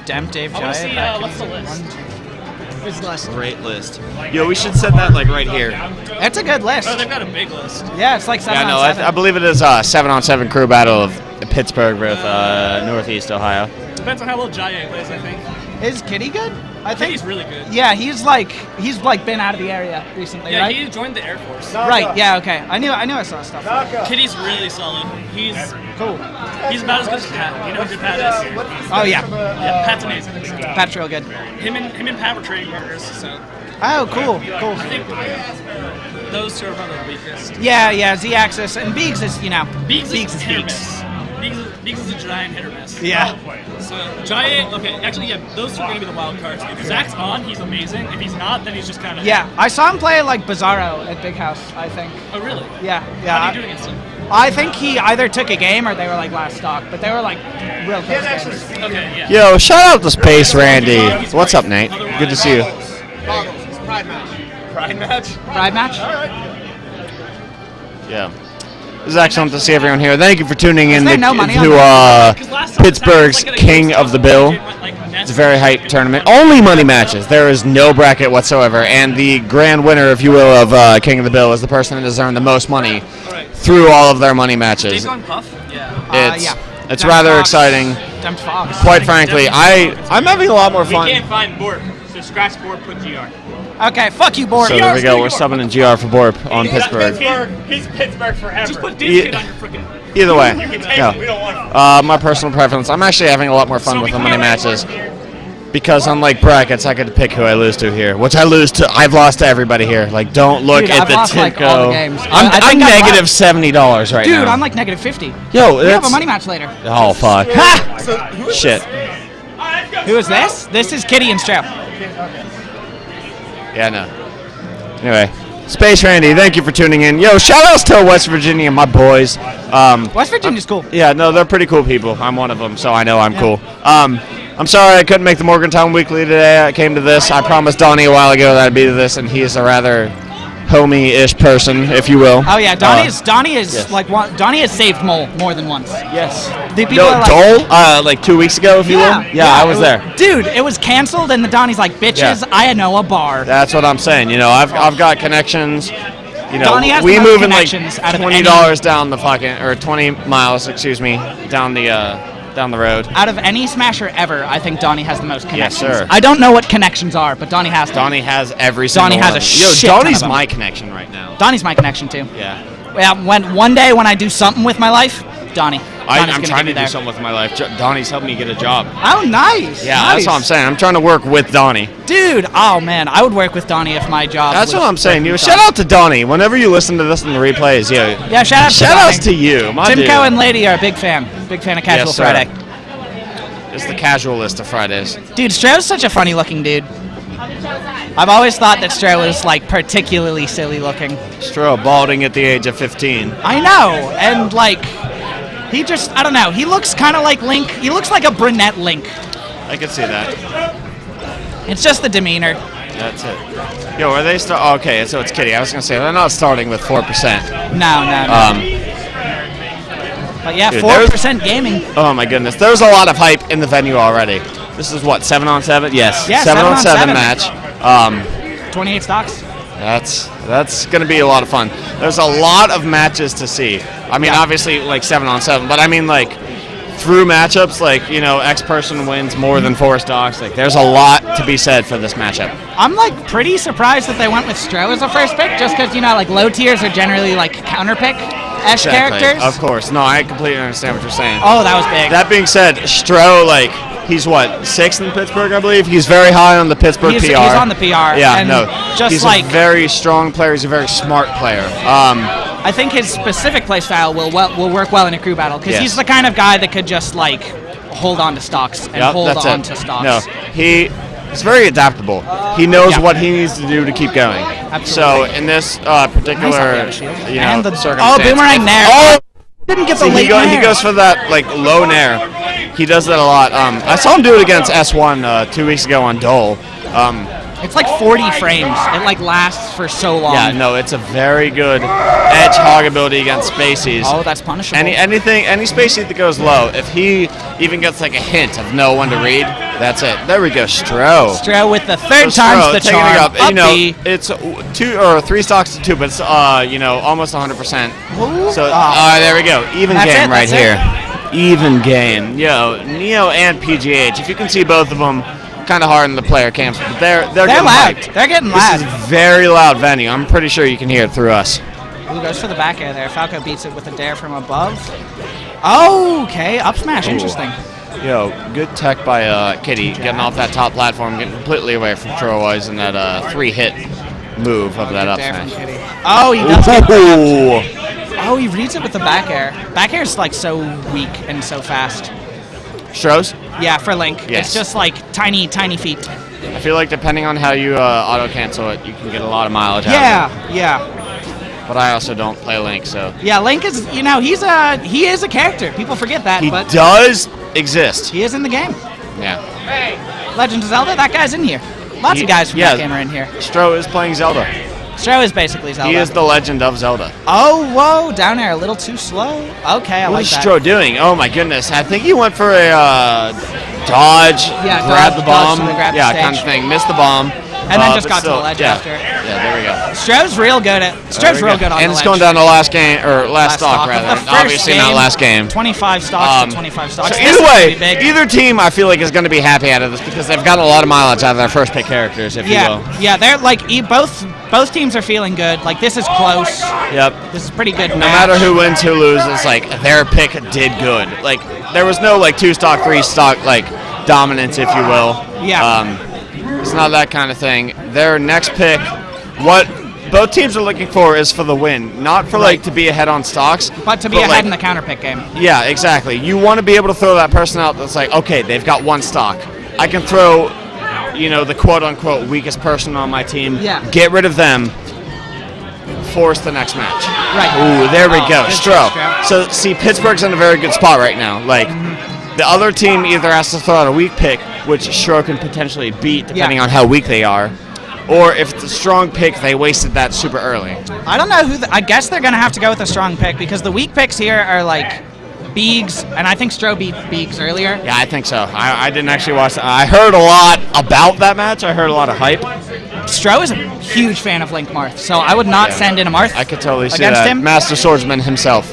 Demp, Dave, I want to see Jaya, what's the list. Where's the list? Great list. Yo, we should set that like right here. It's a good list. Oh, they've got a big list. Yeah, it's like 7 Yeah, no, on 7. I believe it is 7-on-7 crew battle of Pittsburgh with Northeast Ohio. Depends on how well Jaya plays, I think. Is Kitty good? I think he's really good. Yeah, he's like been out of the area recently, Yeah, right? he joined the Air Force. Right. Yeah. Okay. I knew I saw stuff. Kitty's really solid. He's Cool. He's about as good as Pat. You know who good Pat is? Oh yeah. Yeah, Pat's amazing. Pat's real good. Him and Pat were trading partners, so. Oh, cool. Cool. I think those two are probably the weakest. Yeah. Z-axis and Beegs is Beegs is hit or miss. Beegs is a giant hit or miss. Yeah. So Giant, okay, actually, yeah, those two are gonna be the wild cards. If Zach's on, he's amazing. If he's not, then he's just kind of. Yeah, I saw him play like Bizarro at Big House, I think. Oh really? Yeah. How do you do against him? I think he either took a game or they were like last stock, but they were like real close games. Okay, yeah. Yo, shout out to Space Randy. What's up, Nate? Good to see you. Pride match. Pride match? Pride match? All right. Yeah. It was excellent to see everyone here. Thank you for tuning in there no money on to Pittsburgh's King of the Bill. It's a very hype tournament. Only money matches. There is no bracket whatsoever. And the grand winner, if you will, of King of the Bill is the person that has earned the most money through all of their money matches. They've gone Puff? Yeah. It's rather exciting. Demp Fox. Quite frankly, I'm having a lot more fun. We can't find Borp, so scratch Borp, put GR. Okay, fuck you, Borp. So there we go. We're subbing in GR for Borp on Pittsburgh. He's Pittsburgh forever. Just put Disney on your frickin'. Either way, You can take no. him. We don't want him. My personal preference. I'm actually having a lot more fun with the money matches because unlike brackets, I get to pick who I lose to here, which I've lost to everybody here. Like, don't look Dude, at I've the lost, like, all the Timco. games. I'm I think I've negative lost- $70 right Dude, now. I'm like negative 50. Yo, We have a that's money match later. oh fuck. Ha! Shit. Who is this? This is Kitty and Strap. Yeah, no. Anyway, Space Randy, thank you for tuning in. Yo, shout outs to West Virginia, my boys. West Virginia's cool. Yeah, no, they're pretty cool people. I'm one of them, so I know I'm cool. I'm sorry I couldn't make the Morgantown Weekly today. I came to this. I promised Donnie a while ago that I'd be to this, and he's a rather homie-ish person, if you will. Oh yeah, Donnie is yes. like Donnie has saved Mole more than once. Yes. The people No, are like, Dole, like 2 weeks ago, if you will. Yeah, I was there. Dude, it was canceled, and the Donnie's like, bitches, Yeah. I know a bar. That's what I'm saying. You know, I've got connections. You know, Donnie has we the most moving like connections out of $20 down the fucking, or 20 miles, excuse me, down the road. Out of any Smasher ever, I think Donnie has the most Yes, connections. sir. I don't know what connections are, but Donnie has them. Donnie has every single Donnie has one. a shit Yo, ton Donnie's of them. my connection right now. Donnie's my connection too. Yeah. Yeah, one day when I do something with my life, Donnie. I'm gonna trying be to do there. something with my life. Donnie's helped me get a job. Oh, nice. Yeah, nice. that's what I'm saying. I'm trying to work with Donnie. Dude, oh man, I would work with Donnie if my job That's was what I'm saying. working You with shout Donnie. out to Donnie. Whenever you listen to this in the replays, Yeah, shout out to shout outs Donnie. to you, my Timco dude. and Lady are a big fan. Big fan of Casual Yes, sir. Friday. It's the casual list of Fridays. Dude, Stroh's such a funny looking dude. I've always thought that Stroh was like particularly silly looking. Stroh balding at the age of 15. I know, and like, he just, I don't know, he looks kind of like Link. He looks like a brunette Link. I can see that. It's just the demeanor. That's it. Yo, are they start? Okay, so it's Kitty. I was gonna say they're not starting with 4%. No. But yeah, dude, 4% gaming. Oh my goodness, there's a lot of hype in the venue already. This is what, 7-on-7? Yes. Yeah, 7-on-7 7-on-7 match. 28 stocks. That's gonna be a lot of fun. There's a lot of matches to see. I mean, obviously like 7-on-7, but I mean like through matchups, like, you know, X person wins more than 4 stocks. Like, there's a lot to be said for this matchup. I'm like pretty surprised that they went with Stroh as a first pick, just because, you know, like low tiers are generally like counter pick-esque characters. Of course. No, I completely understand what you're saying. Oh, that was big. That being said, Stroh, like, he's what, 6th in Pittsburgh, I believe? He's very high on the Pittsburgh PR. He's on the PR. Yeah, and no. Just he's like, a very strong player. He's a very smart player. I think his specific playstyle will work well in a crew battle, because he's the kind of guy that could just like hold on to stocks and hold on to stocks. No, he's very adaptable. He knows what he needs to do to keep going. Absolutely. So in this particular, you know, and the circumstance, boomerang nair. Oh, Didn't get the see, late nair. he goes for that like low nair. He does that a lot. I saw him do it against S1 2 weeks ago on Dole. It's like 40 frames. It like lasts for so long. Yeah, no, it's a very good edge hog ability against Spaceys. Oh, that's punishable. Any Spacey that goes low, if he even gets like a hint of no one to read, that's it. There we go, Stro. Stro with the third time's the taking charm. it up. Up You know, B. it's 2 or 3 stocks to 2, but it's almost 100%. So there we go, even That's game it, right that's here. Even game. Yo, Neo and PGH. If you can see both of them. Kind of hard in the player camps, but they're getting loud. hyped. They're getting loud. This is very loud venue. I'm pretty sure you can hear it through us. Who goes for the back air there? Falco beats it with a dare from above. Oh, okay. Up smash. Interesting. Yo, good tech by Kitty, getting off that top platform, getting completely away from Troy's and that 3-hit move of that up Dare from smash. Kitty. Oh, he does get grabbed. Oh, he reads it with the back air. Back air is like so weak and so fast. Stros? Yeah, for Link. Yes. It's just like tiny, tiny feet. I feel like depending on how you auto-cancel it, you can get a lot of mileage out of it. Yeah. But I also don't play Link, so... Yeah, Link is, he is a character. People forget that, He but does exist. he is in the game. Yeah. Legend of Zelda, that guy's in here. Lots of guys from that game are in here. Stro is playing Zelda. Stro is basically Zelda. He is the legend of Zelda. Oh, whoa, down there, a little too slow. Okay, I What like is that. Stro doing? Oh my goodness. I think he went for a dodge, Yeah, grab dodge, the bomb. dodge to grab the Yeah, stage. kind of thing. Missed the bomb. And then just but got to the ledge after. Yeah, there we go. Stro's real good at. Stro's real good on and the it's ledge. going down to last game, or last stock, stock. rather. The first Obviously not game, last game. 25 stocks to 25 stocks. So This either is way, pretty big. either team I feel like is going to be happy out of this because they've gotten a lot of mileage out of their first pick characters, if you will. Yeah, they're like both teams are feeling good. Like this is close. Yep. This is pretty good. No matter who wins, who loses, like their pick did good. Like there was no like 2 stock, 3 stock like dominance, if you will. Yeah. It's not that kind of thing. Their next pick, what both teams are looking for is for the win, not for like to be ahead on stocks, But to be ahead in the counter pick game. Yeah, exactly. You want to be able to throw that person out that's like, okay, they've got 1 stock. I can throw, the quote-unquote weakest person on my team. Yeah. Get rid of them. Force the next match. Right. Ooh, there we go. good Stro. Stro. So, see, Pittsburgh's in a very good spot right now. Like, the other team either has to throw out a weak pick, which Stro can potentially beat depending on how weak they are, or if it's a strong pick, they wasted that super early. I don't know who. I guess they're gonna have to go with a strong pick because the weak picks here are like Beegs, and I think Stro beat Beegs earlier. Yeah, I think so. I didn't actually watch that. I heard a lot about that match. I heard a lot of hype. Stro is a huge fan of Link Marth, so I would not send in a Marth. I could totally see against that. him. Master Swordsman himself.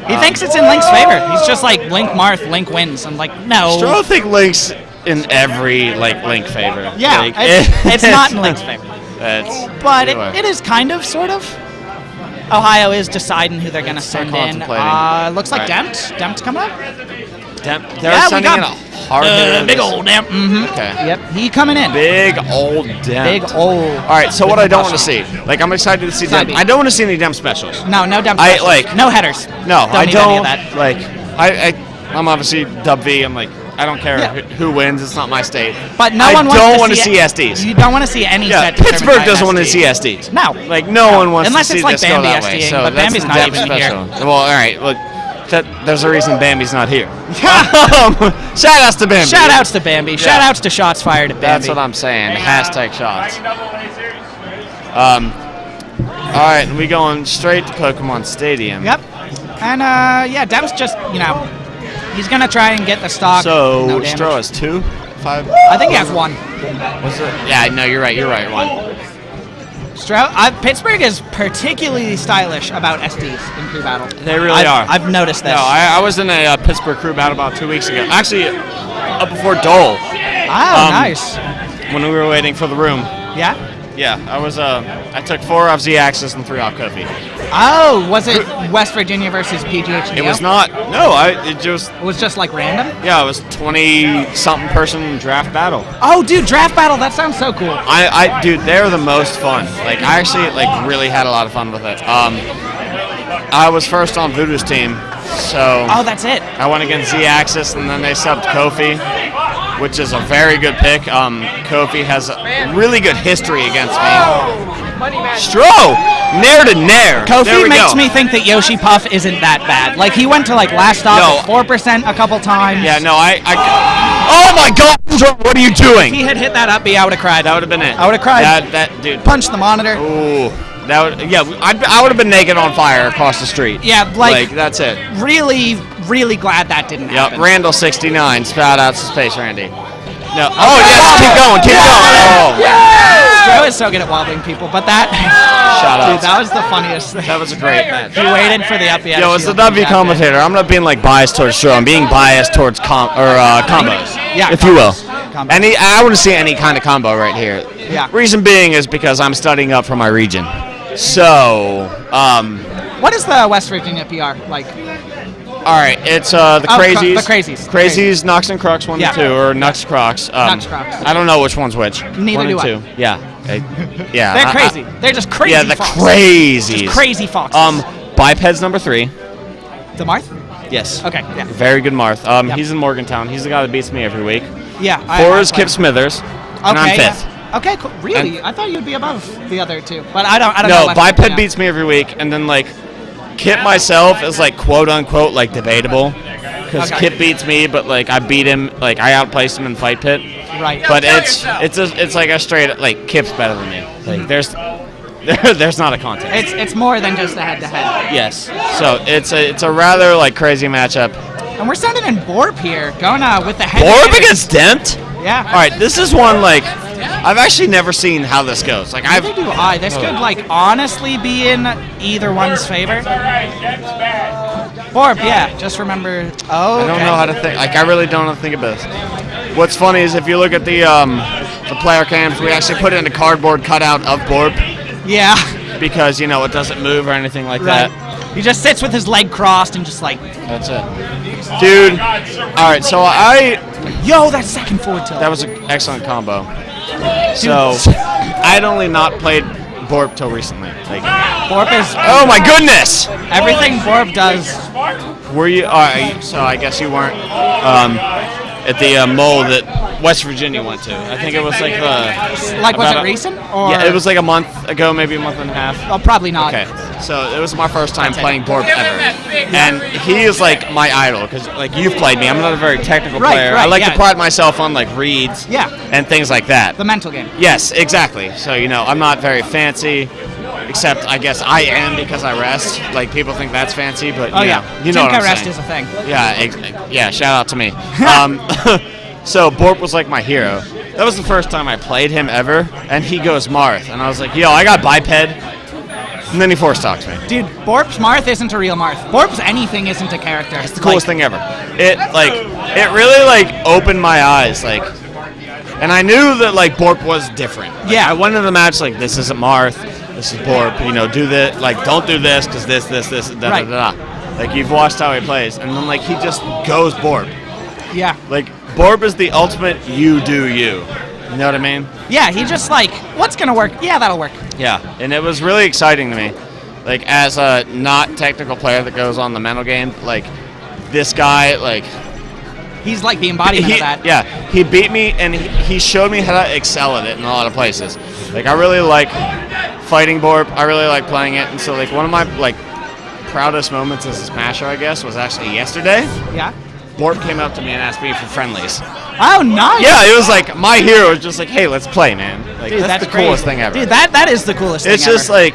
He thinks it's in Link's favor. He's just like Link Marth, Link wins. I'm like, no. Stro think Link's in every Link favor. Yeah, Like, it's not in Link's favor. But it is kind of, sort of. Ohio is deciding who they're going to send in. Looks like Dempt. Dempt coming up? They're sending in a hard hitter. Big old Dempt. Mm-hmm. Okay. Yep, he coming in. Big old Dempt. Big old. All right, so what I don't want to see. Like, I'm excited to see Dempt. I don't want to see any Dempt specials. No Dempt I specials. like no headers. No, I need don't. any of that. Like, I'm obviously Dub V. I'm like, I don't care who wins. It's not my state. But no one wants I don't to want to see SDs. You don't want to see any set. Pittsburgh doesn't want to see SDs. No. Like, no one wants Unless to see it's like this go Bambi that way. SDing, So but that's Bambi's the not Dempt even here. special. Well, all right. Look, there's a reason Bambi's not here. Shout outs to Bambi. Shout outs to Bambi. Shout outs to shots fired at Bambi. That's what I'm saying. Hashtag shots. All right, and we going straight to Pokemon Stadium. Yep. And Demp's just, he's gonna try and get the stock. So no damage. Stro has 2, 5. I think he has 1. Was it? Yeah, no, you're right. 1. Pittsburgh is particularly stylish about SDs in crew battle. They really are. I've noticed this. No, I was in a Pittsburgh crew battle about 2 weeks ago. Actually, up before Dole. Oh, nice. When we were waiting for the room. Yeah? Yeah, I took 4 off Z-Axis and 3 off Kofi. Oh, was it West Virginia versus PGH? It was not. No, it was just like random? Yeah, it was 20-something person draft battle. Oh, dude, draft battle. That sounds so cool. Dude, they're the most fun. Like, I actually, really had a lot of fun with it. I was first on Voodoo's team, so... Oh, that's it. I went against Z-Axis, and then they subbed Kofi, which is a very good pick. Kofi has a really good history against me. Stro! Nair to Nair. Kofi makes me think that Yoshi Puff isn't that bad. Like, he went to, last stop at 4% a couple times. Yeah, no, oh my god! What are you doing? If he had hit that up B, I would have cried. That would have been it. I would have cried. That dude. Punch the monitor. Ooh. I would have been naked on fire across the street. Yeah, like that's it. Really, really glad that didn't happen. Yep, Randall 69. Spout out to space, Randy. No. Oh yes, keep going. Oh. Joe is so good at wobbling people, but that. Shout out. Dude, that was the funniest thing. That was a great match. He waited for the up B. Yo, it's the W commentator. I'm not being like biased towards Joe. I'm being biased towards combos. Yeah, if you will. Combo. I want to see any kind of combo right here. Yeah. Reason being is because I'm studying up for my region. So, what is the West Virginia PR like? all right, it's the Crazies. The Crazies. Crazies, Knox and Crocs 1 and 2, or Nux Crocs. Nux Crocs. I don't know which one's which. Neither 1 and do I. 2. Yeah. Yeah. They're crazy. They're just crazy. Yeah, the foxes. crazies. Just crazy foxes. Biped's number 3. The Marth? Yes. Okay. Yeah. Very good Marth. Yep. He's in Morgantown. He's the guy that beats me every week. Yeah. 4 is Kip Smithers, and I'm 5th. Yeah. Okay, cool. Really? I thought you'd be above the other two, but I don't know. No, West Biped Virginia. beats me every week, and then like Kip myself is like quote unquote like debatable because Okay. Kip beats me, but like I beat him, like I outplaced him in Fight Pit. Right. But it's like a straight like Kip's better than me. Like there's not a contest. It's more than just a head-to-head. Yes. So it's a rather like crazy matchup. And we're sending in Borp here, going with the head. Borp against Dent. Yeah. All right, this is one like I've actually never seen how this goes. Like Neither do I. This could like honestly be in either one's favor. Borp, yeah. Just remember. Oh. I don't know how to think. Like I really don't know how to think about this. What's funny is if you look at the player cams, we actually put in a cardboard cutout of Borp Yeah. because it doesn't move or anything like that. He just sits with his leg crossed and just like. That's it, dude. All right, so Yo, that second forward tilt. that was an excellent combo. So I'd only not played Borp till recently. Like, Borp is. oh my goodness! Everything Borp does. Were you? So I guess you weren't at the mole that West Virginia went to. I think it was like Like, was it recent? Or? Yeah, it was like a month ago, maybe a month and a half. Oh, probably not. Okay, so it was my first time playing Borp ever, and he is like my idol because like you've played me. I'm not a very technical player. I like to pride myself on like reads, and things like that. The mental game. Yes, exactly. So I'm not very fancy, except I guess I am because I rest. Like people think that's fancy, but you know what I'm rest saying. is a thing. Yeah. Shout out to me. So Borp was like my hero. That was the first time I played him ever, and he goes Marth, and I was like, yo, I got Biped, and then he force talks me. Dude, Borp's Marth isn't a real Marth. Borp's anything isn't a character. It's the coolest thing ever. It really like opened my eyes, like, and I knew that like Borp was different. Like, Yeah. I went into the match like this isn't Marth, this is Borp. Do this, like don't do this because this, da da da. Like you've watched how he plays, and then like he just goes Borp. Yeah. Like Borp is the ultimate you do you. You know what I mean? Yeah, he just like, what's gonna work? Yeah, that'll work. Yeah, and it was really exciting to me. Like as a not technical player that goes on the mental game, like this guy, like he's like the embodiment of that. Yeah, he beat me and he showed me how to excel at it in a lot of places. Like I really like fighting Borp. I really like playing it, and so like one of my like proudest moments as a smasher, I guess, was actually yesterday. Yeah. Borp came up to me and asked me for friendlies. Oh, nice. Yeah, it was like my hero was just like, hey, let's play, man. Like Dude, that's the crazy. coolest thing ever. Dude, that is the coolest thing It's just ever. like,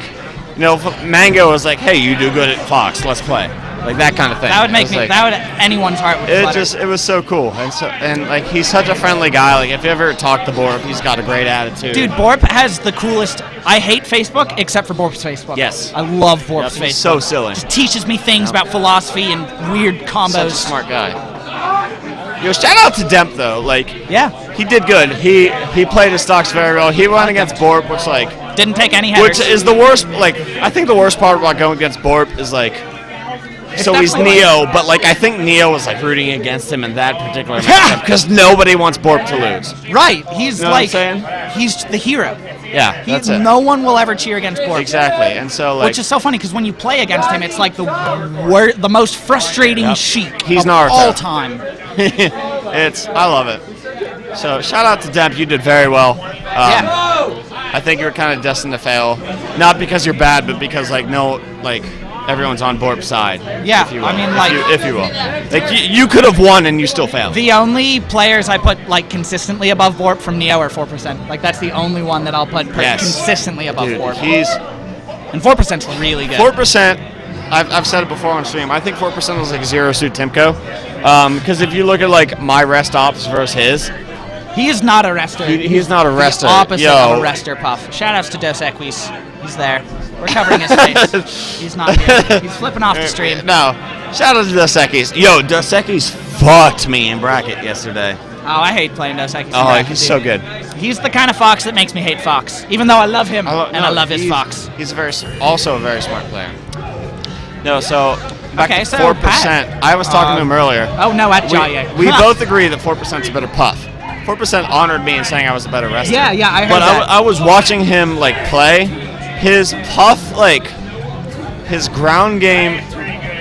Mango was like, hey, you do good at Fox, let's play. Like that kind of thing. That would make It was me. like, That would anyone's heart would flutter. it was so cool, and like he's such a friendly guy. Like if you ever talk to Borp, he's got a great attitude. Dude, Borp has the coolest. I hate Facebook except for Borp's Facebook. Yes. I love Borp's Yep, Facebook. he's so silly. Just teaches me things about philosophy and weird combos. Such a smart guy. Yo, shout out to Demp though. Like Yeah. he did good. He played his stocks very well. He went against Borp, which like Didn't take any headers. which is the worst. Like I think the worst part about going against Borp is like. So he's definitely Neo, but like I think Neo was like rooting against him in that particular matchup because nobody wants Borp to lose. Right. He's know what I'm like saying? he's the hero. Yeah, that's it. No one will ever cheer against Borp. Exactly, and so like Which is so funny because when you play against him, it's like the most frustrating sheik He's of Naruto. all time. I love it. So shout out to Demp, you did very well. Yeah. I think you're kind of destined to fail, not because you're bad, but because like everyone's on Borp's side. Yeah, if you will, I mean, like, if you will, like you could have won and you still failed. The only players I put like consistently above Borp from Neo are 4%. Like that's the only one that I'll put consistently above Dude, Borp. And 4%'s really good. 4%. I've said it before on stream. I think 4% is like Zero Suit Timko, because if you look at like my rest ops versus his. He is not a rester. He's not a rester. The opposite of a rester, Puff. Shoutouts to Dos Equis. He's there. We're covering his face. He's not here. He's flipping off the stream. No. Shout out to Dos Equis. Yo, Dos Equis fucked me in bracket yesterday. Oh, I hate playing Dos Equis. Oh, he's so good. He's the kind of fox that makes me hate Fox, even though I love him I love his Fox. He's also a very smart player. No, so back to so 4%. Pat. I was talking to him earlier. Oh no, at Jaye. We both agree that 4% is a better Puff. 4% honored me in saying I was a better wrestler. Yeah, I heard but that. I was watching him like play. His Puff, like his ground game,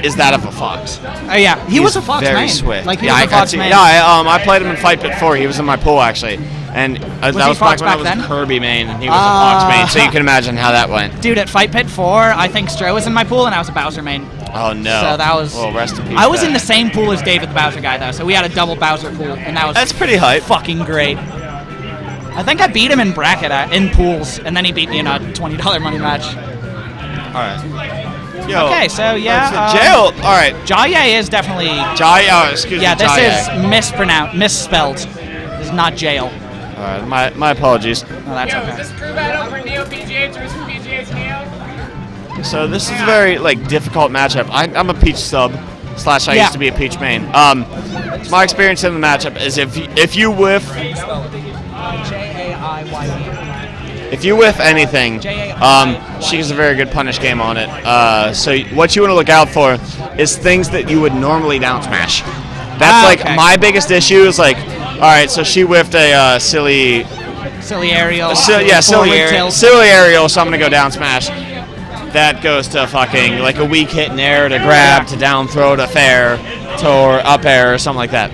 is that of a fox. Oh yeah, he was a fox very main. Swift. Like he was a fox main. Yeah, I played him in Fight Pit 4. He was in my pool actually, and that was back when I was Kirby main, and he was a fox main. So you can imagine how that went. Dude, at Fight Pit 4, I think Stro was in my pool, and I was a Bowser main. Oh no! So that was. Well, rest in peace. I was in the same pool as David, the Bowser guy, though. So we had a double Bowser pool, and that's pretty hype. Fucking great. I think I beat him in bracket in pools, and then he beat me in a $20 money match. All right. Yo, okay, so yeah. Jail. All right. Jaye is definitely. Jaye. Oh, excuse me. Yeah, this Jaye. is misspelled. This is not jail. All right. My apologies. No, that's okay. Is this crew battle for Neo PGH versus PGH Neo? So this is a very difficult matchup. I'm a Peach sub / I used to be a Peach main. My experience in the matchup is if you whiff. If you whiff anything, she has a very good punish game on it. So what you want to look out for is things that you would normally down smash. That's my biggest issue is all right, so she whiffed a silly aerial. Silly aerial, so I'm going to go down smash. That goes to fucking a weak hit in air to grab, to down throw, to fair, to or up air or something like that.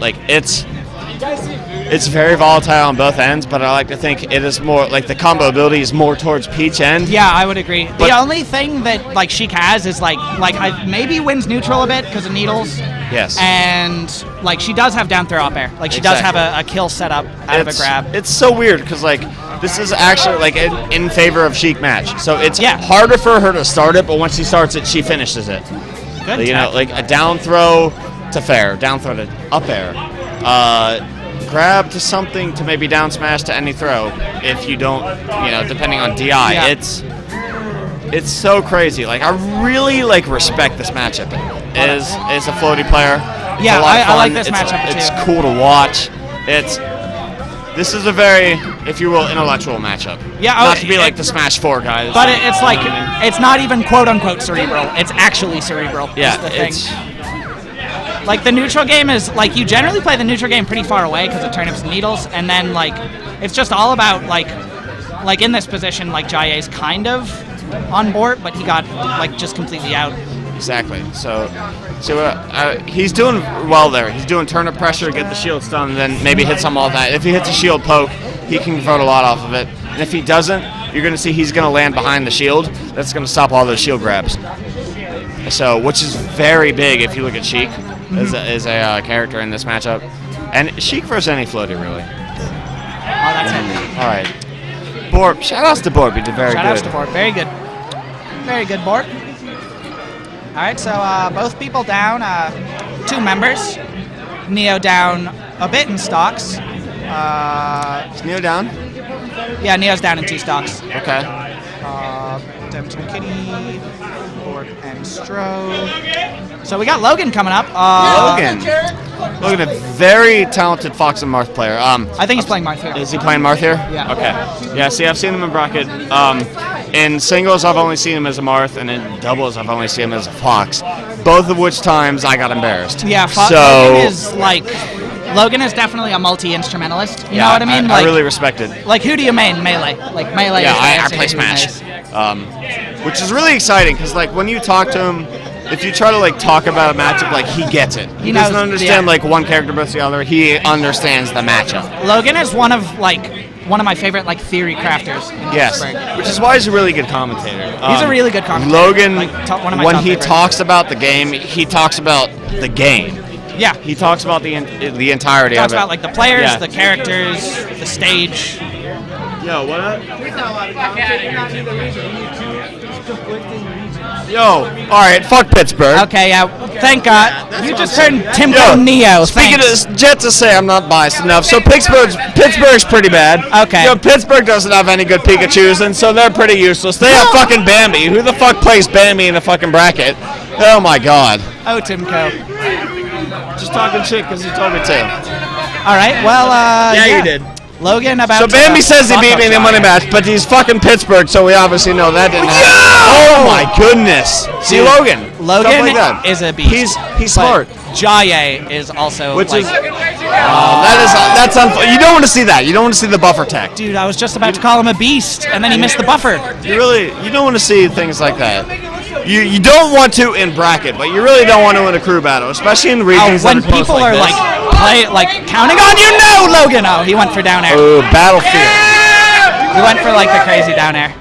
It's very volatile on both ends, but I like to think it is more the combo ability is more towards Peach end. Yeah, I would agree. The only thing that Sheik has is I maybe wins neutral a bit because of needles. Yes. And she does have down throw up air. She does have a kill set up out of a grab. It's so weird because this is actually in favor of Sheik match. So it's harder for her to start it, but once she starts it, she finishes it. Good. A down throw to fair, down throw to up air. Grab to something to maybe down smash to any throw if you don't, depending on DI. Yeah. It's so crazy. I really respect this matchup. As a floaty player, yeah, I like this matchup too. It's cool to watch. This is a very, if you will, intellectual matchup. Yeah, not to be the Smash 4 guys. But it's it's not even quote unquote cerebral. It's actually cerebral. Yeah, the thing. The neutral game is you generally play the neutral game pretty far away because of turnips and needles, and then it's just all about in this position Jaye's kind of on board, but he got just completely out. Exactly. So he's doing well there. He's doing turnip pressure, get the shield stun, and then maybe hit some all that. If he hits a shield poke, he can convert a lot off of it. And if he doesn't, you're going to see he's going to land behind the shield. That's going to stop all those shield grabs. So, which is very big if you look at Sheik as a character in this matchup. And Sheik versus any floaty, really. Oh, that's it. All right. Borp. Shout-outs to Borp. He did very good. Shout-outs to Borp. Very good. Very good, Borp. All right, so both people down, 2 members. Neo down a bit in stocks. Is Neo down? Yeah, Neo's down in 2 stocks. Okay. Tempting Kitty, Borp, and Stro. So we got Logan coming up. Logan, a very talented Fox and Marth player. I think he's playing Marth here. Is he playing Marth here? Yeah. Okay. Yeah, see, I've seen him in bracket. In singles, I've only seen him as a Marth, and in doubles, I've only seen him as a Fox. Both of which times I got embarrassed. Yeah, Logan is definitely a multi-instrumentalist. You know what I mean? I really respect it. Who do you main? Melee. Melee. Yeah, I play Smash. Which is really exciting because when you talk to him, if you try to talk about a matchup, he gets it. He doesn't understand one character versus the other. He understands the matchup. Logan is one of one of my favorite like theory crafters. In Yes, Pittsburgh. which is why he's a really good commentator. He's a really good commentator. Logan, Like, one of my when top he favorites. talks about the game, he talks about the game. Yeah. He talks about the entirety Talks of it. about like the players, Yeah. the characters, the stage. Yo, what up? Yo, all right, fuck Pittsburgh. Okay, yeah. Thank God. You just turned Tim Yo, Neo. speaking Thanks. of Jets, to say I'm not biased enough. So Pittsburgh's pretty bad. Okay. Yo, Pittsburgh doesn't have any good Pikachus, and so they're pretty useless. They have fucking Bambi. Who the fuck plays Bambi in a fucking bracket? Oh my God. Oh, Timco. Just talking shit because you told me to. All right. Well, Yeah, you did. Logan about. So Bambi says he beat me in the money match, but he's fucking Pittsburgh, so we obviously know that didn't happen. Oh my goodness! See, Dude, Logan Logan like that. is a beast. He's smart. Jaye is also. Which like, is that's you don't want to see that. You don't want to see the buffer tech. Dude, I was just about to call him a beast, and then he missed the buffer. You don't want to see things like that. You don't want to in bracket, but you really don't want to in a crew battle, especially in regions When that are close people are this. like counting on you, no, Logan. Oh, he went for down air. Ooh, battlefield. He went for like the crazy down air.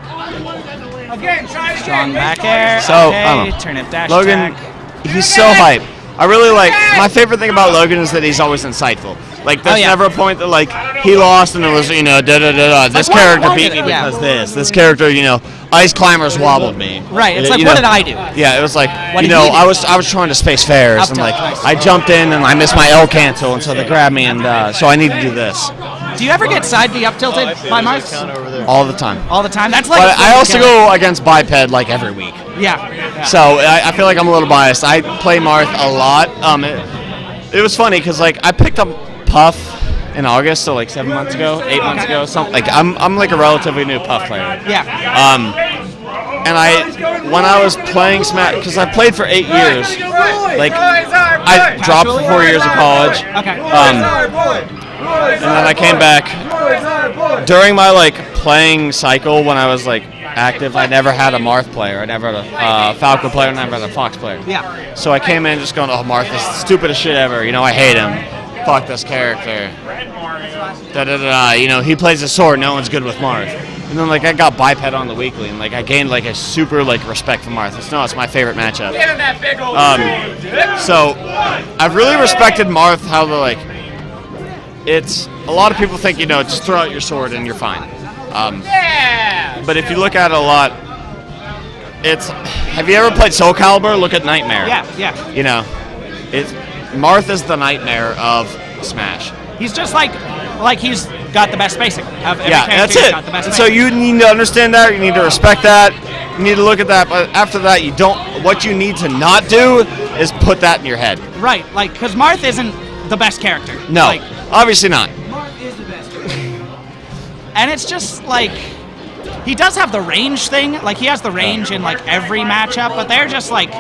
Strong back air. So, okay, I don't know. turn it dash Logan, attack. he's so hype. I really like. My favorite thing about Logan is that he's always insightful. Like, there's yeah. never a point that like he lost and it was da da da da. This like, character why beat did me it? because Yeah. this character, ice climbers wobbled me. Right, it's like, You what know? did I do? Yeah, it was like What did he do? I was trying to space fairs Up and tilt, like nice. I jumped in and I missed my L cancel and so they grabbed me and so I need to do this Do you ever get side B up tilted by Marth? all the time. All the time? That's like. But I also go against biped like every week. Yeah. So I feel like I'm a little biased. I play Marth a lot. It was funny because like I picked up Puff in August, so like 8 months ago, something like I'm like a relatively new Puff player. Yeah. And when I was playing Smash, because I played for 8 years, like I dropped for 4 years of college. Okay. And then I came back during my like playing cycle when I was like active. I never had a Marth player. I never had a Falcon player. I never had a Fox player. Yeah. So I came in just going, oh, Marth is the stupidest shit ever. I hate him. Fuck this character. Da da da. He plays a sword. No one's good with Marth. And then like I got biped on the weekly, and like I gained like a super like respect for Marth. It's my favorite matchup. So I've really respected Marth. How the like. It's a lot of people think just throw out your sword and you're fine. But if you look at it a lot, have you ever played Soul Calibur? Look at Nightmare. Yeah. Marth is the nightmare of Smash. He's just like he's got the best spacing of every Yeah, character. that's He's it. got the best And so spacing. you need to understand that. You need to respect that. You need to look at that. But after that, what you need to not do is put that in your head. Right, like because Marth isn't the best character. No, Like, obviously not. and it's just like he does have the range thing. Like he has the range in like every matchup, but they're just like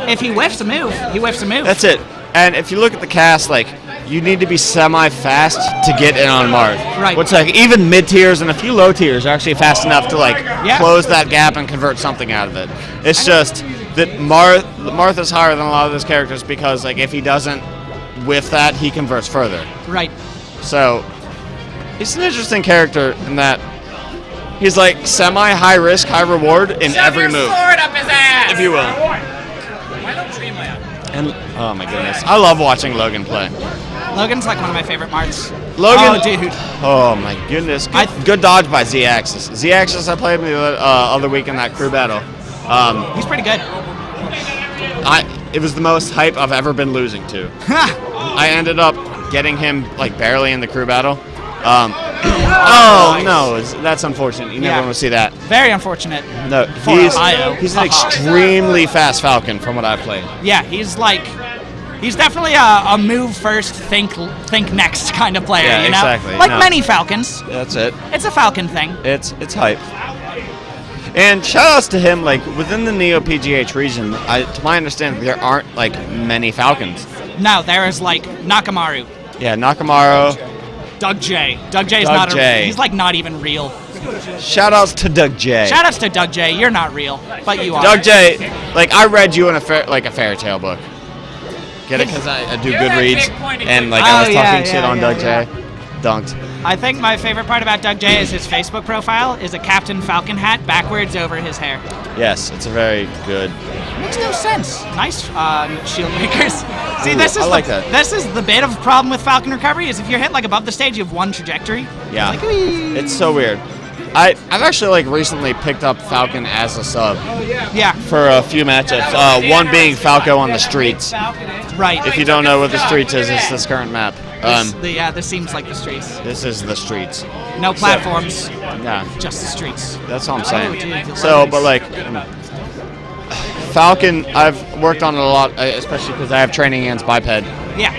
if he whiffs a move, he whiffs a move. That's it. And if you look at the cast, like you need to be semi-fast to get in on Marth. Right. Which like even mid tiers and a few low tiers are actually fast enough to like close that gap and convert something out of it. It's just that Marth is higher than a lot of those characters because like if he doesn't whiff that, he converts further. Right. So he's an interesting character in that he's like semi-high risk, high reward in every move, Sword up his ass. if you will. And oh my goodness, I love watching Logan play. Logan's like one of my favorite Marths. Logan, Oh, dude. Oh my goodness, good dodge by Z-Axis. Z-Axis, I played him the other week in that crew battle. He's pretty good. It was the most hype I've ever been losing to. I ended up getting him like barely in the crew battle. Oh no, that's unfortunate. You never want to see that. Very unfortunate. No, For Ohio. he's an extremely fast Falcon from what I've played. Yeah, he's definitely a move first, think next kind of player. Yeah, you know, exactly. like No. many Falcons. That's it. It's a Falcon thing. It's hype. And shout outs to him, like within the Neo PGH region, to my understanding, there aren't like many Falcons. No, there is like Nakamaru, Yeah, Nakamaro. Doug J. Doug J's Doug not J. he's like not even real. Shout outs to Doug J. Shout outs to Doug J. You're not real, but you are. Doug J. Like I read you in a fairy tale book. Get it? Because I do good reads, and like I was talking shit on Doug J. Dunked. I think my favorite part about Doug J is his Facebook profile is a Captain Falcon hat backwards over his hair. Yes, it's a very good. Makes no sense. Nice shield makers. See, Ooh, this is I like that. This is the bit of problem with Falcon recovery is if you're hit like above the stage, you have one trajectory. Yeah, It's like, whee. it's so weird. I've actually like recently picked up Falcon as a sub Yeah, for a few matchups. One being Falco on the streets. right. If you don't know what the streets is, it's this current map. This seems like the streets. This is the streets. No platforms, Yeah, just the streets. that's all I'm saying. dude, the So, rivalries. but like Falcon, I've worked on it a lot, especially because I have training against biped. Yeah,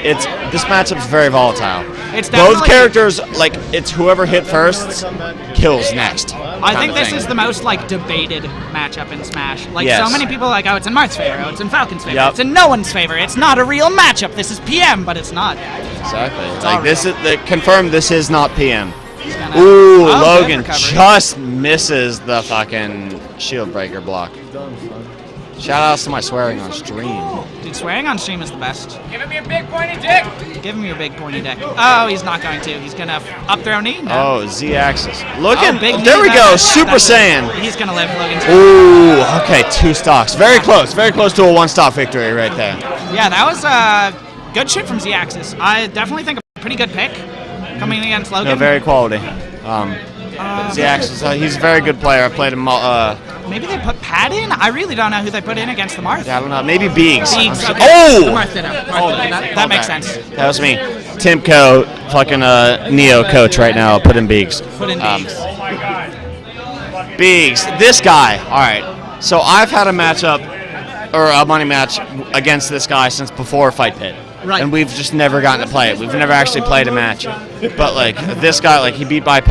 This matchup's very volatile. It's Both definitely- characters, like it's whoever hit first kills next. I think this is the most like debated matchup in Smash. Like Yes. so many people are like, oh, it's in Marth's favor, oh, it's in Falcon's favor, Yep. it's in no one's favor. It's not a real matchup. This is PM, but it's not. Exactly. It's all like this is confirmed. This is not PM. He's gonna- Ooh, Oh, good Logan recovery. just misses the fucking shield breaker block. Shout outs to my swearing on stream. Dude, swearing on stream is the best. Give me a big pointy dick. Give him your big pointy dick. Oh, he's not going to. He's gonna up throw knee. No. Oh, Z axis. Looking. big knee, There we that- go. that- Super that- Saiyan. He's gonna live. Logan's. Ooh. Okay, 2 stocks. Very close. Very close to a 1-stock victory right there. Yeah, that was good shit from Z-Axis. I definitely think a pretty good pick coming against Logan. No, very quality. Z axis. He's a very good player. I played him. Maybe they put Pat in? I really don't know who they put in against the Marth. I don't know. Maybe Beegs. Beegs, I'm okay. Oh! The Marth did it. That makes sense. That was me. Timco, fucking Neo coach right now. Put in Beegs. Put in Beegs. Beegs. This guy. All right. So I've had a matchup or a money match against this guy since before Fight Pit. Right. And we've just never gotten to play it. We've never actually played a match. But like this guy, like he beat Biped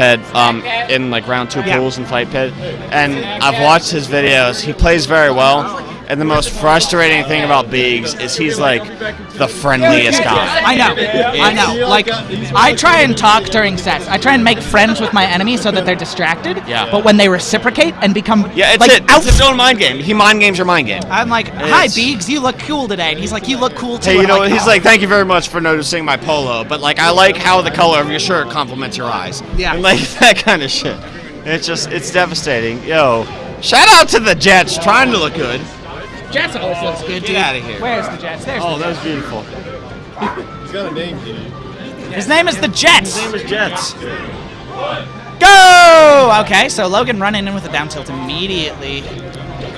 in like round 2 Yeah. pools in Fight Pit. And I've watched his videos. He plays very well. And the most frustrating thing about Biggs is he's like the friendliest guy. I know. Like, I try and talk during sets. I try and make friends with my enemy so that they're distracted. Yeah. But when they reciprocate and become Yeah, it's like, it. It's its own mind game. He mind games your mind game. I'm like, hi, It's- Beegs, you look cool today. And he's like, you look cool too. Hey, you And I'm know, he's "Oh." like, thank you very much for noticing my polo, but like, I like how the color of your shirt complements your eyes. Yeah. And like that kind of shit. It's devastating. Yo, shout out to the Jets trying to look good. Jets always looks good, dude. outta here. Where's the Jets? There's Oh, the that was beautiful. He's got a name, dude. His name is the Jets. His name is Jets. Go! Okay, so Logan running in with a down tilt immediately.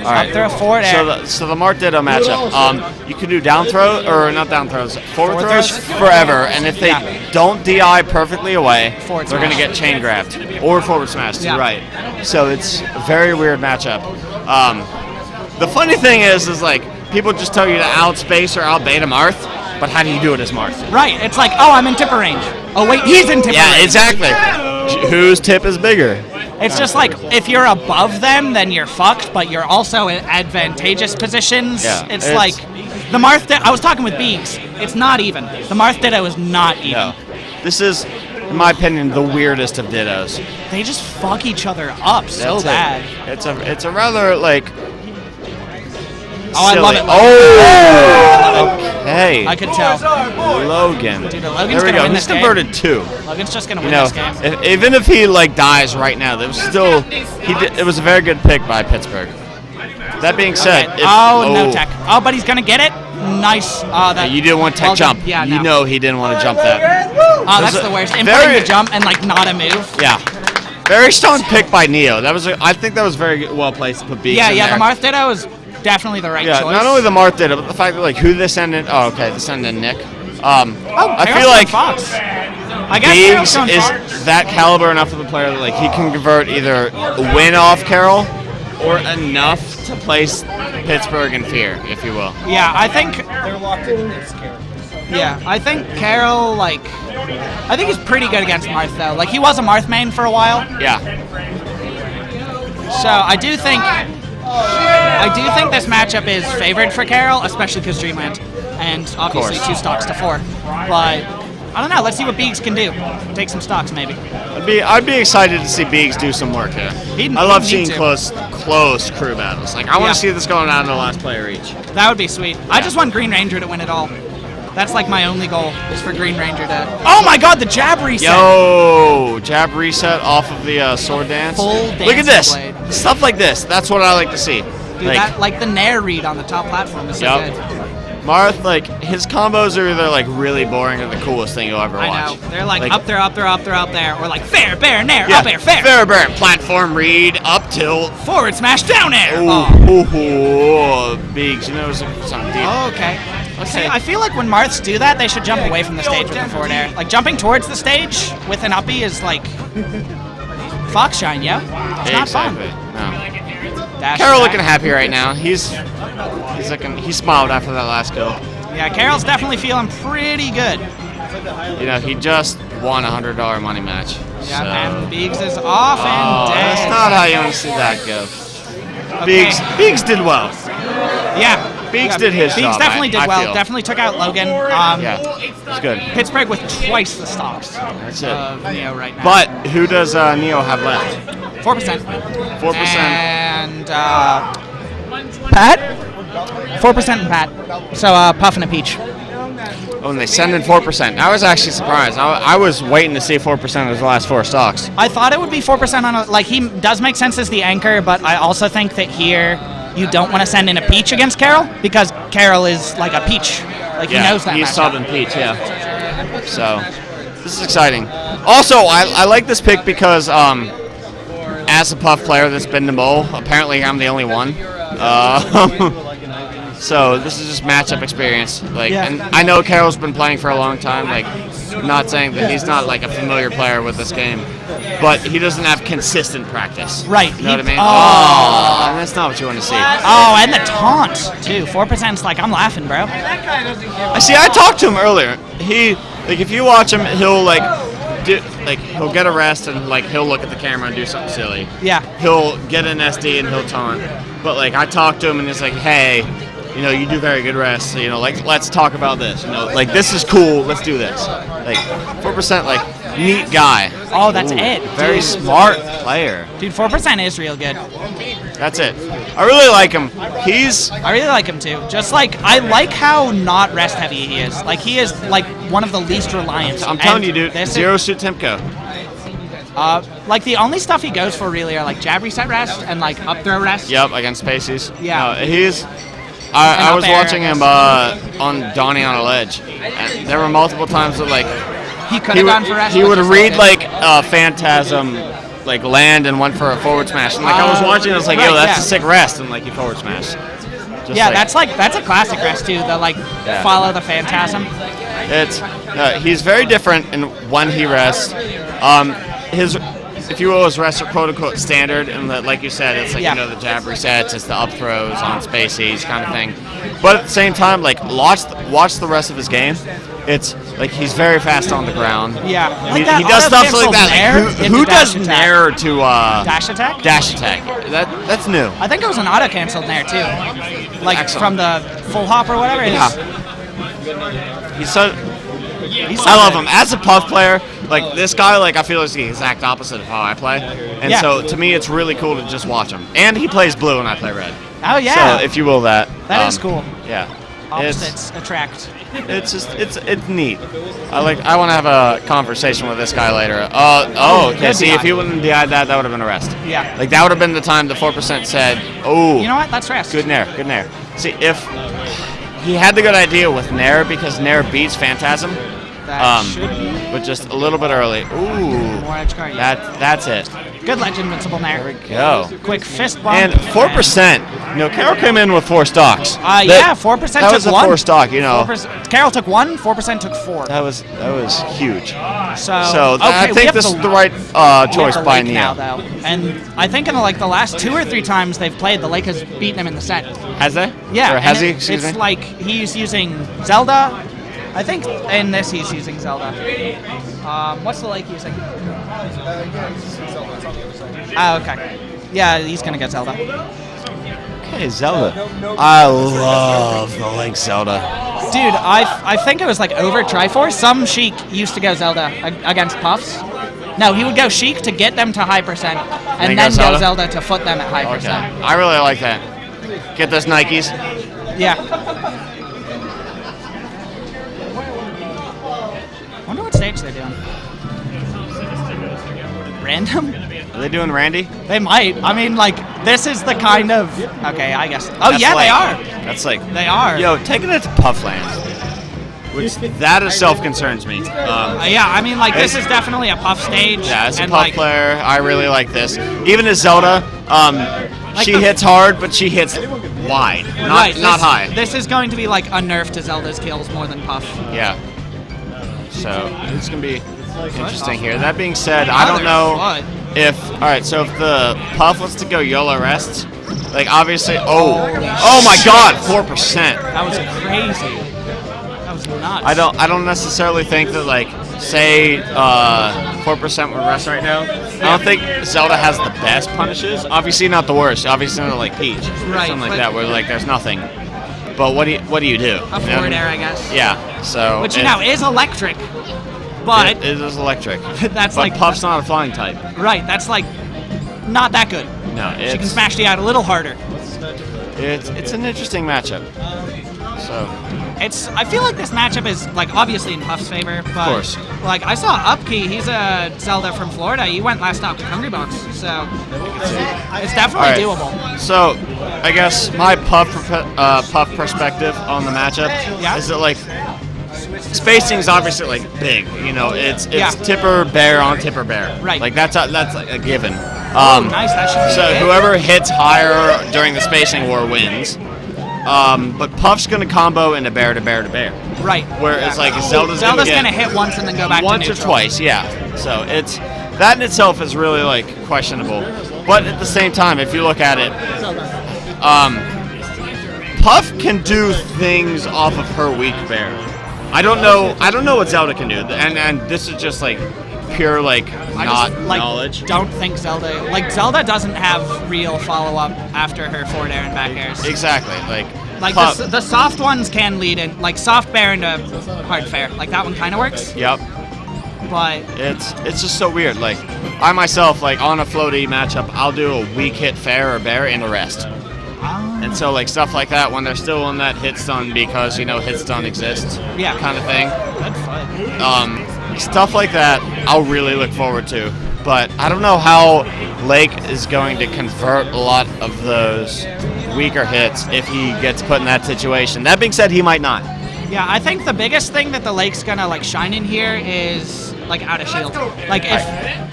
All right. Up throw forward air. So the Marth Ditto matchup. You can do down throw or not down throws, forward Forward throws throws? forever, and if they Yeah. don't DI perfectly away, Forward they're gonna smash. get chain grabbed or forward smashed. Yeah. You're right. So it's a very weird matchup. The funny thing is like people just tell you to outspace or outbait a Marth, but how do you do it as Marth? Right, it's like, oh, I'm in tipper range. Oh, wait, he's in tipper Yeah, range. exactly. Whose tip is bigger? It's just like, if you're above them, then you're fucked, but you're also in advantageous positions. Yeah, it's it's- like, the Marth Ditto, I was talking with Beegs, it's not even. The Marth Ditto is not even. No. This is, in my opinion, the weirdest of Dittos. They just fuck each other up so That's bad. it. It's a rather like. Oh, I love silly- it. Oh, okay. I could tell. Logan. Dude, Logan's there we gonna go. win He's this game. converted 2. Logan's just gonna You win know, this game. even if he like dies right now, there was still it was a very good pick by Pittsburgh. That being said, Okay. No tech. Oh, but he's gonna get it. Nice. You didn't want tech well done. jump. Yeah, you no. know he didn't want to jump that. Oh, that's There's a the worst. Inputting very- the jump and like not a move. Yeah. Very strong pick by Neo. That was I think that was very well placed to put Beaks in Yeah, there. the Marth Ditto is definitely the right Yeah, choice. not only the Marth did it, but the fact that like who this ended. Oh, okay, this ended Nick. I Carol's feel going like Fox. I guess Carol's Biggs going is Fox. that caliber enough of a player that like he can convert either a win off Carroll or enough to place Pittsburgh in fear, if you will. Yeah, I think. They're locked in this Carol. Yeah, I think Carol I think he's pretty good against Marth though. Like he was a Marth main for a while, Yeah. so I do think this matchup is favored for Carol, especially because Dreamland, and obviously course. 2 stocks to 4. But I don't know. Let's see what Beegs can do. Take some stocks maybe. I'd be excited to see Biggs do some work here. I love seeing close crew battles. Like I want Yeah. to see this going down to the last player each. That would be sweet. I just want Green Ranger to win it all. That's like my only goal is for Green Ranger to. Oh my God, the jab reset. Yo, jab reset off of the sword dance. Full Look at this. blade. Stuff like this. That's what I like to see. Dude, like the Nair read on the top platform is so Yep. good. Marth, like, his combos are either, like, really boring or the coolest thing you'll ever watch. I know. They're like up there, up there, up there, up there. Or like fair, bear, Nair, Yeah, up air, fair. fair bear, platform read, up tilt. Forward smash, down air. Ooh, Oh. ooh, bigs. You know, something deep. Oh, okay. See, I feel like when Marths do that, they should jump away from the stage with the forward air. Like jumping towards the stage with an uppie is like fox shine, yo. It's not fun. Exactly. No. Dash Carol attack. looking happy right now. He's looking. He smiled after that last go. Yeah, Carol's definitely feeling pretty good. You know, he just won a $100 money match. Yeah, so. and Biggs is off and dead. That's not how you want to see that go. Okay. Biggs did well. Yeah. Biggs did his Biggs job. definitely did I well. feel. Definitely took out Logan. Yeah, it's good. Pittsburgh with twice the stocks That's it. of Neo right now. But who does Neo have left? 4%. 4%. And Pat? 4% and Pat. So Puff and a Peach. Oh, and they send in 4%. I was actually surprised. I was waiting to see 4% of his last 4 stocks. I thought it would be 4% on like he does make sense as the anchor, but I also think that here you don't want to send in a Peach against Carol because Carol is like a Peach. Like he knows that. He's matchup. subbing Peach, yeah. So this is exciting. Also, I like this pick because as a Puff player that's been to bowl, apparently I'm the only one. So this is just matchup experience. Like, Yeah. and I know Carol's been playing for a long time. Like, I'm not saying that he's not like a familiar player with this game, but he doesn't have consistent practice. Right. You know what I mean? Oh. And that's not what you want to see. Oh, and the taunt too. 4%'s like I'm laughing, bro. I see. I talked to him earlier. He like if you watch him, he'll like he'll get a rest and like he'll look at the camera and do something silly. Yeah. He'll get an SD and he'll taunt. But like I talked to him and it's like, hey, you know, you do very good rests. You know, like let's talk about this. You know, like this is cool. Let's do this. Like 4%, like neat guy. Oh, that's Ooh, it. Very Dude. smart player. Dude, 4% is real good. That's it. I really like him. I really like him too. Just like I like how not rest heavy he is. Like he is like one of the least reliant. I'm telling And you, dude. this Zero suit Tempo. like the only stuff he goes for really are like jab reset rest and like up throw rest. Yep, against Pacey's. Yeah. No, he's. I up was air, watching I him on Donnie on a ledge. And there were multiple times that like He could have gone for rest. he but would just read didn't. like Phantasm, like land and went for a forward smash. And like I was watching, I was like, yo, right, that's yeah. a sick rest, and like he forward smash. Just Yeah, that's a classic rest too. The like Yeah. follow the phantasm. It's he's very different in when he rests. His, if you will, his rests are quote unquote standard, and like you said, it's like Yeah. you know the jab resets, it's the up throws on spacies kind of thing. But at the same time, like watch the rest of his game. It's like he's very fast on the ground. Yeah, He, like that he does stuff auto-cancel like that. nair Like, into who dash does attack. nair to Dash attack? dash attack? That's new. I think it was an auto canceled there too. Like Excellent. from the full hop or whatever. Yeah. He's so. I love him as a Puff player. Like this guy, like I feel is the exact opposite of how I play, and Yeah. so to me, it's really cool to just watch him. And he plays blue, and I play red. Oh yeah. So if you will, that That is cool. Yeah. Opposites attract. It's just it's neat. I want to have a conversation with this guy later. Okay. good See, if DI. he wouldn't DI that would have been a rest. Yeah. Like that would have been the time the 4% said, "Oh, You know what? That's rest. good nair, good nair." See, if he had the good idea with nair because nair beats Phantasm, That should be but just a little bit early. Ooh, more edge guard. Yeah. that's it. Good ledge invincible There there. we go. Quick fist bump. And 4%. You know, Carol came in with 4 stocks. Yeah, 4% That took was a one. 4 stock. You know, 4%, Carol took 1, 4% took 4. that was huge. So I okay, we think have this to- is the right we have choice the by Lake now, Neo. though. And I think in the last 2 or 3 times they've played, the Lake has beaten him in the set. Has they? Yeah, Or has and he? Excuse it's me. like he's using Zelda. I think in this he's using Zelda. What's the Lake using? Oh, okay. Yeah, he's gonna get Zelda. Okay, Zelda. I love the Link Zelda. Dude, I think it was like over Triforce. Some Sheik used to go Zelda against Puffs. No, he would go Sheik to get them to high percent, and then go Zelda to foot them at high Okay, percent. I really like that. Get those Nikes. Yeah. PGH they're doing? Random? Are they doing Randy? They might. I mean, like, this is the kind of... Okay, I guess. Oh, That's yeah, like, they are. That's like... They are. Yo, taking it to Puffland. Which, that itself concerns me. Yeah, I mean, like, this is definitely a Puff stage. Yeah, as a and, Puff like, player, I really like this. Even as Zelda, she hits hard, but she hits wide, not high. This is going to be, like, a nerf to Zelda's kills more than Puff. Yeah. So, it's going to be interesting here. That being said, I don't know if... Alright, so if the Puff wants to go YOLO rests, like, obviously... Oh my god, 4%. That was crazy. That was nuts. I don't necessarily think that, like, say 4% would rest right now. I don't think Zelda has the best punishes. Obviously not the worst. Obviously not like Peach or something like that, where like there's nothing. But what do you do? A forward air, I guess. Yeah. So which is electric, but it is electric. That's but like Puff's not a flying type. Right. That's like not that good. No, she can smash you out a little harder. It's an interesting matchup. So. I feel like this matchup is like obviously in Puff's favor, but of course. Like I saw Upkey, he's a Zelda from Florida. He went last stop to Hungry Box, so it's definitely doable. So I guess my Puff perspective on the matchup is that like spacing is obviously like big. You know, it's tipper bear on tipper bear. Right. Like that's like a given. Nice. That should be so good. Whoever hits higher during the spacing war wins. But Puff's gonna combo into bear to bear to bear. Right. Whereas like Zelda's gonna hit once and then go back once to or twice, yeah. So it's that in itself is really like questionable. But at the same time, if you look at it, Puff can do things off of her weak bear. I don't know what Zelda can do, and this is just like pure like knowledge. Don't think Zelda doesn't have real follow up after her forward air and back airs. Exactly, like the soft ones can lead in, like soft bear into hard fair. Like that one kind of works. Yep. But it's just so weird. Like I myself, like on a floaty matchup, I'll do a weak hit fair or bear in a rest. And so like stuff like that when they're still on that hit stun because hit stun exists. Yeah. Kind of thing. Good fun. Stuff like that I'll really look forward to. But I don't know how Lake is going to convert a lot of those weaker hits if he gets put in that situation. That being said, he might not. Yeah, I think the biggest thing that the Lake's gonna like shine in here is like out of shield. Like if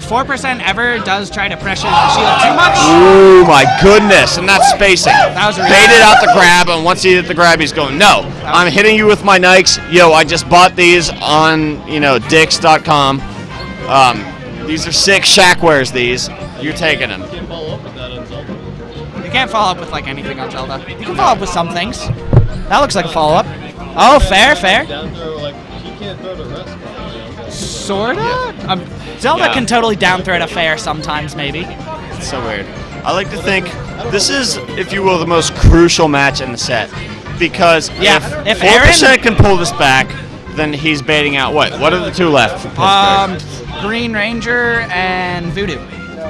4% ever does try to pressure the shield too much. Oh my goodness, and that's spacing. That was really baited out the grab, and once he hit the grab, he's going, no, I'm hitting you with my Nikes. Yo, I just bought these on, Dix.com. These are sick. Shaq wears these. You're taking them. You can't follow up with like anything on Zelda. You can follow up with some things. That looks like a follow up. Oh, fair. Down throw, like, he can't throw to rest. Sorta? Zelda can totally down throw to fair sometimes, maybe. It's so weird. I like to think this is, if you will, the most crucial match in the set. Because if 4% can pull this back, then he's baiting out what? What are the two left for Pittsburgh? Green Ranger and Voodoo.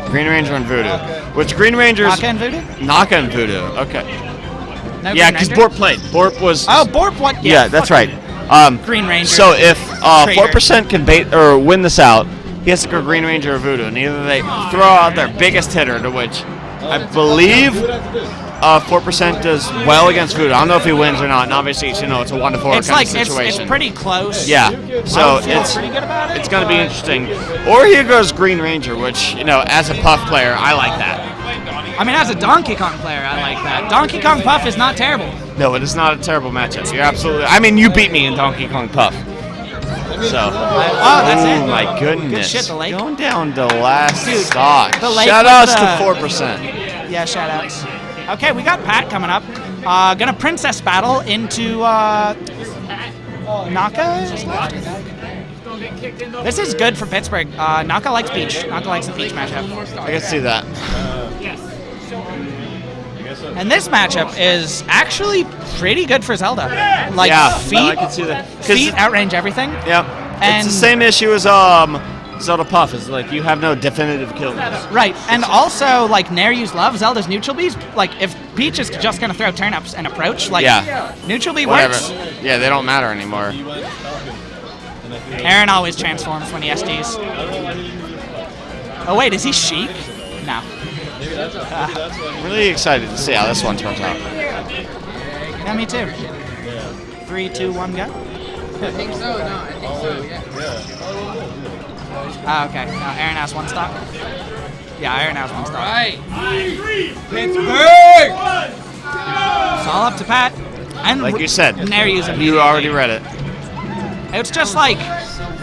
Green Ranger and Voodoo. Which Green Ranger's... Naka and Voodoo? Naka and Voodoo, okay. No, yeah, because Borp played. Borp was... Oh, Borp what? Yeah, that's right. Green Ranger. So if 4% can bait or win this out, he has to go Green Ranger or Voodoo, and either they throw out their biggest hitter, to which I believe 4% does well against Voodoo. I don't know if he wins or not, and obviously it's a 1-4 kind of situation. It's pretty close. Yeah, so it's going to be interesting. Or he goes Green Ranger, which as a Puff player, I like that. I mean, as a Donkey Kong player, I like that. Donkey Kong Puff is not terrible. No, it is not a terrible matchup. You're absolutely... I mean, you beat me in Donkey Kong Puff. So... that's it. Oh, my goodness. Good shit, the Lake. Going down to last stock. Lake Shout-outs to 4%. Yeah, shout-outs. Okay, we got Pat coming up. Gonna Princess Battle into Naka. This is good for Pittsburgh. Naka likes Peach. Naka likes the Peach matchup. I can see that. And this matchup is actually pretty good for Zelda. Like feet, I can see that. Feet outrange everything. Yep. And it's the same issue as Zelda Puff. Is like you have no definitive kill. Right, and also like Nair use love Zelda's neutral B's. Like if Peach is just gonna throw turnips and approach, like neutral B works. Yeah, they don't matter anymore. Aaron always transforms when he SDs. Oh wait, is he Sheik? No. Really excited to see how this one turns out. Yeah, me too. 3, 2, 1, go. I think so. No, I think so. Yeah. Oh, okay. Aaron has 1 stock. Yeah, Aaron has 1 stock. Right. It's all up to Pat. And Like you said, Naryu's you already read it. It's just like,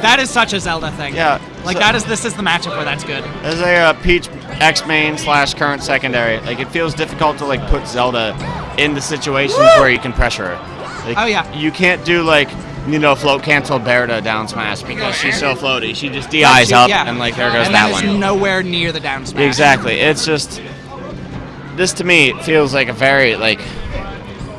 that is such a Zelda thing. Yeah. Like this is the matchup where that's good. As a Peach X main / current secondary, like it feels difficult to like put Zelda in the situations where you can pressure her. Like, Oh, yeah. You can't do like, float cancel Berta down smash because she's so floaty. She just DIs up and like there goes and that is one. nowhere near the down smash. Exactly. It's just, this to me feels like a very like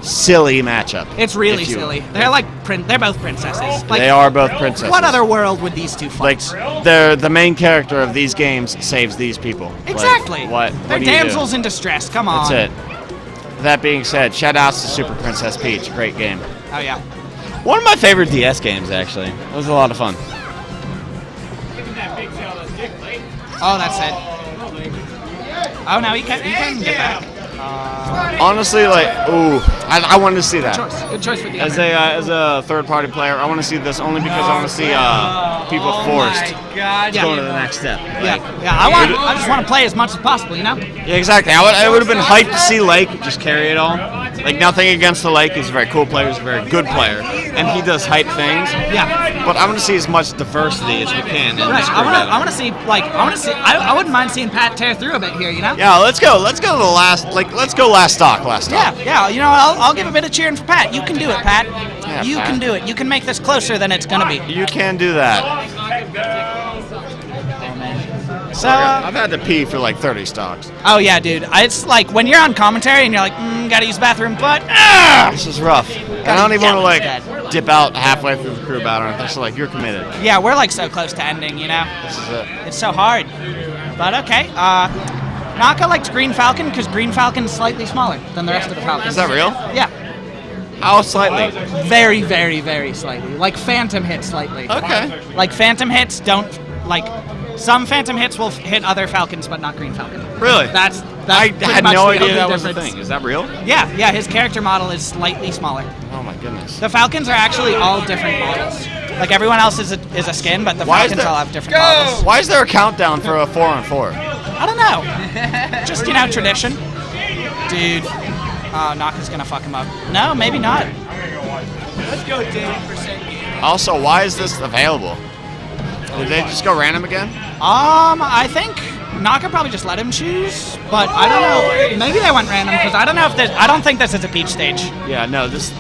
silly matchup. It's really if you- silly. They're like they're both princesses. Like, They are both princesses. What other world would these two Like, fight? the main character of these games saves these people. Like, Exactly. what They're do you do? damsels in distress. Come on. That's it. That being said, shout outs to Super Princess Peach. Great game. Oh yeah. One of my favorite DS games, actually. It was a lot of fun. Oh, that's it. Oh no, he can get back. Honestly, like, ooh, I wanted to see that. Good choice for the As other. a third-party player, I want to see this only because I want to see people forced Yeah. going to the next step. Yeah. I just want to play as much as possible, you know? Yeah, exactly. I would have been hyped to see Lake just carry it all. Like, nothing against the Lake. He's a very cool player. He's a very good player. And he does hype things. Yeah. But I want to see as much diversity as we can. In Right. this I want to see I wouldn't mind seeing Pat tear through a bit here, you know? Yeah, let's go. Let's go to the last stock. Yeah. You know, I'll give a bit of cheering for Pat. You can do it, Pat. Yeah, You Pat. can do it. You can make this closer than it's gonna be. You can do that. So. I've had to pee for like 30 stocks. Oh yeah, dude. It's like when you're on commentary and you're like, gotta use the bathroom, but This is rough. And I don't even want to like Instead. dip out halfway through the crew battle. And so like you're committed. yeah, we're like so close to ending, you know. This is it. It's so hard. But okay. Naka likes Green Falcon because Green Falcon is slightly smaller than the rest of the Falcons. Is that real? Yeah. How slightly? Very, very, very slightly. Like Phantom hit slightly. Okay. Like Phantom hits don't like. Some Phantom hits will hit other Falcons, but not Green Falcon. Really? That's I pretty had much no the idea only that was a difference. thing. Is that real? Yeah. His character model is slightly smaller. Oh my goodness. The Falcons are actually all different models. Like everyone else is a skin, but the Why is Falcons there- all have different models. Why is there a countdown for a 4-on-4? I don't know. Just tradition. Dude. Oh, Naka's gonna fuck him up. No, maybe not. Let's go, Dave, percent game. Also, why is this available? Did they just go random again? I think Naka probably just let him choose, but I don't know. Maybe they went random because I don't know if this. I don't think this is a Peach stage. Yeah, no. This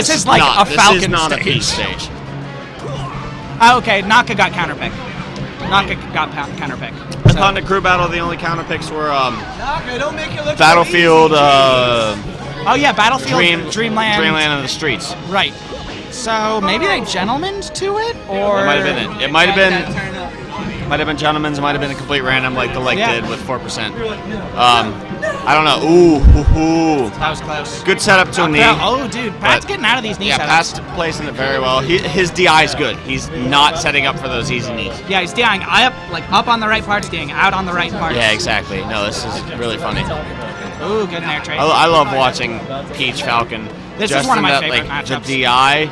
is like not, a Falcon This is not stage. a Peach stage. Oh, okay, Naka got counterpick. Counterpick. I thought in the crew battle the only counter picks were Naka, don't make it look Battlefield, Oh yeah, Battlefield, Dreamland. Dreamland and the Streets. Right. So maybe they gentlemened to it, or It might have been it. It might have been. Might have been Gentleman's. Might have been a complete random like the Lake did with 4%. I don't know. Ooh. That was close. Good setup to a knee. Oh, dude, Pat's getting out of these knee Yeah, setups. Pat's placing it very well. His DI is good. He's not setting up for those easy knees. Yeah, he's DIing up on the right parts, DIing out on the right parts. Yeah, exactly. No, this is really funny. Ooh, good nair trade. I love watching Peach Falcon. This Just is one of in my that, favorite like, matchups. The DI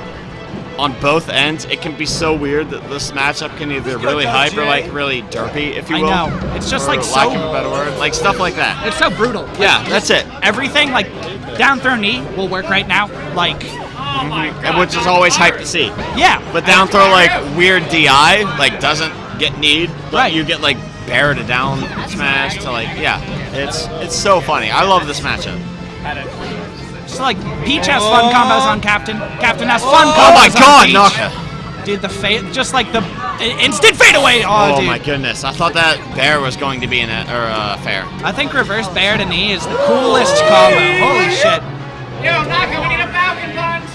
on both ends, it can be so weird that this matchup can either really hype or like really derpy, if you will. I know. It's just Or like lack so. of a better word, like stuff like that. It's so brutal. Yeah, that's it. Everything like down throw knee will work right now. Like And which is always hype to see. yeah, But down throw like weird DI like doesn't get kneed, but Right. you get like bear to down smash to like it's so funny. I love this matchup. just like Peach has fun combos on Captain. Captain has fun combos Oh my on god, Peach. Naka! Dude, the fade, just like the instant fade away. Oh, Oh dude. my goodness! I thought that bear was going to be in it or fair. I think reverse bear to knee is the coolest combo. Holy shit. Yo, Naka, we need a Falcon punch.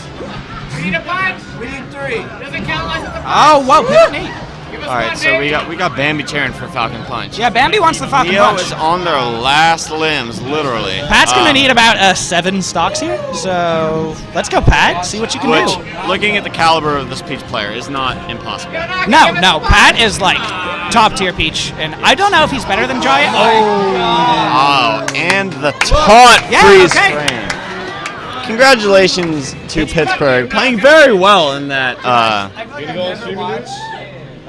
We need a punch. We need 3. Doesn't count unless it's a punch. Oh, whoa, pivot knee. Give us All right, so we got Bambi cheering for Falcon Punch. Yeah, Bambi wants the Falcon Neo Punch. is on their last limbs, literally. Pat's gonna need about 7 stocks here, so let's go, Pat. See what you can Which, do. looking at the caliber of this Peach player, is not impossible. No, Pat is like top tier Peach, and I don't know if he's better than Jaya. Oh, and the taunt Yeah, freeze okay. frame. Congratulations to Pittsburgh, playing very well in that. You gonna go on streaming dude?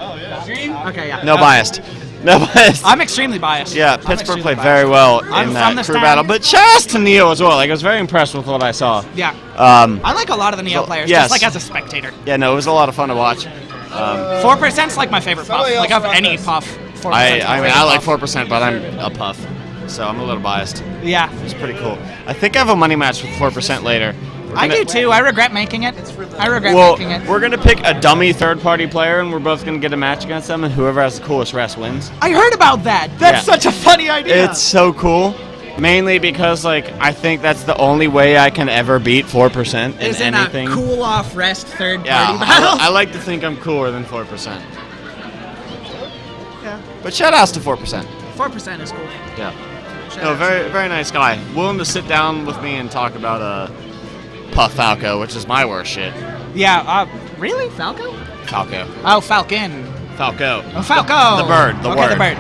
Oh, yeah. Okay, yeah. No biased. No biased. I'm extremely biased. Yeah, I'm Pittsburgh extremely played biased. very well I'm in from that the crew stand. battle, but shout out to Neo as well. Like, I was very impressed with what I saw. Yeah. Um, I like a lot of the Neo So, players, yes. just like as a spectator. yeah, no, it was a lot of fun to watch. 4%'s like my favorite puff. Somebody Like else of run any this. puff. 4%'s I my mean, favorite I like puff. 4%, but I'm a puff, so I'm a little biased. Yeah. It's pretty cool. I think I have a money match with 4% later. We're I gonna- do too. I regret making it. I regret Well, making it. we're gonna pick a dummy third-party player, and we're both gonna get a match against them, and whoever has the coolest rest wins. I heard about that. That's Yeah. such a funny idea. It's so cool, mainly because like I think that's the only way I can ever beat 4% in Is in anything. a cool off rest third Yeah, party battle. I like to think I'm cooler than 4%. Yeah, but shout outs to 4%. 4% is cool. Yeah. No, very nice guy. Willing to sit down with me and talk about Puff Falco, which is my worst shit. Yeah. Really, Falco? Falco. Oh, Falcon. Falco. Oh, Falco. The bird. The okay, word. the bird.